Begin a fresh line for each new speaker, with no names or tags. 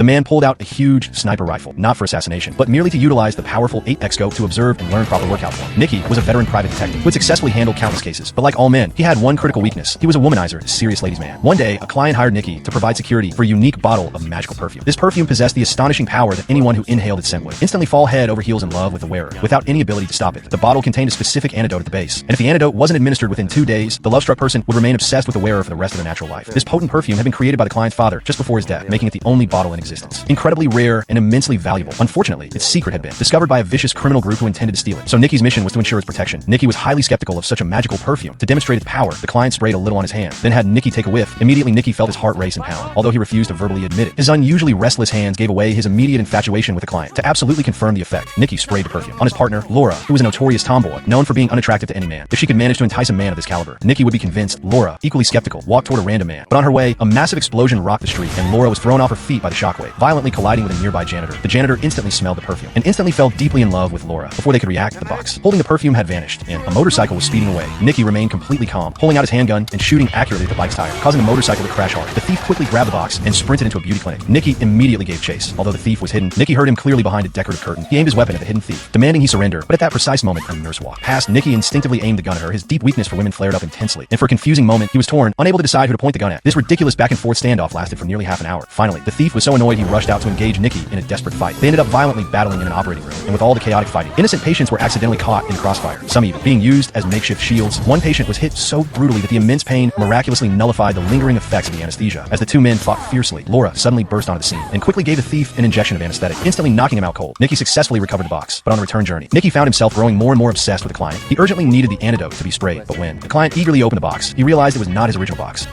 The man pulled out a huge sniper rifle, not for assassination, but merely to utilize the powerful 8x scope to observe and learn proper workout form. Nicky was a veteran private detective who had successfully handled countless cases, but like all men, he had one critical weakness. He was a womanizer, a serious ladies' man. One day, a client hired Nicky to provide security for a unique bottle of magical perfume. This perfume possessed the astonishing power that anyone who inhaled its scent would instantly fall head over heels in love with the wearer, without any ability to stop it. The bottle contained a specific antidote at the base, and if the antidote wasn't administered within 2 days, the love-struck person would remain obsessed with the wearer for the rest of their natural life. This potent perfume had been created by the client's father just before his death, making it the only bottle in existence. Incredibly rare and immensely valuable. Unfortunately, its secret had been discovered by a vicious criminal group who intended to steal it. So Nicky's mission was to ensure its protection. Nicky was highly skeptical of such a magical perfume. To demonstrate its power, the client sprayed a little on his hand, then had Nicky take a whiff. Immediately, Nicky felt his heart race and pound, although he refused to verbally admit it. His unusually restless hands gave away his immediate infatuation with the client. To absolutely confirm the effect, Nicky sprayed the perfume on his partner, Laura, who was a notorious tomboy, known for being unattractive to any man. If she could manage to entice a man of this caliber, Nicky would be convinced. Laura, equally skeptical, walked toward a random man. But on her way, a massive explosion rocked the street, and Laura was thrown off her feet by the shockwave, violently colliding with a nearby janitor. The janitor instantly smelled the perfume, and instantly fell deeply in love with Laura. Before they could react, the box holding the perfume had vanished, and a motorcycle was speeding away. Nicky remained completely calm, pulling out his handgun and shooting accurately at the bike's tire, causing the motorcycle to crash hard. The thief quickly grabbed the box and sprinted into a beauty clinic. Nicky immediately gave chase. Although the thief was hidden, Nicky heard him clearly behind a decorative curtain. He aimed his weapon at the hidden thief, demanding he surrender, but at that precise moment, a nurse walked past. Nicky instinctively aimed the gun at her. His deep weakness for women flared up intensely, and for a confusing moment, he was torn, unable to decide who to point the gun at. This ridiculous back-and-forth standoff lasted for nearly half an hour. Finally, the thief was so annoyed he rushed out to engage Nicky in a desperate fight. They ended up violently battling in an operating room, and with all the chaotic fighting, innocent patients were accidentally caught in the crossfire, some even being used as makeshift shields. One patient was hit so brutally that the immense pain miraculously nullified the lingering effects of the anesthesia. As the two men fought fiercely, Laura suddenly burst onto the scene and quickly gave the thief an injection of anesthetic, instantly knocking him out cold. Nicky successfully recovered the box, but on the return journey, Nicky found himself growing more and more obsessed with the client. He urgently needed the antidote to be sprayed, but when the client eagerly opened the box, he realized it was not his original box.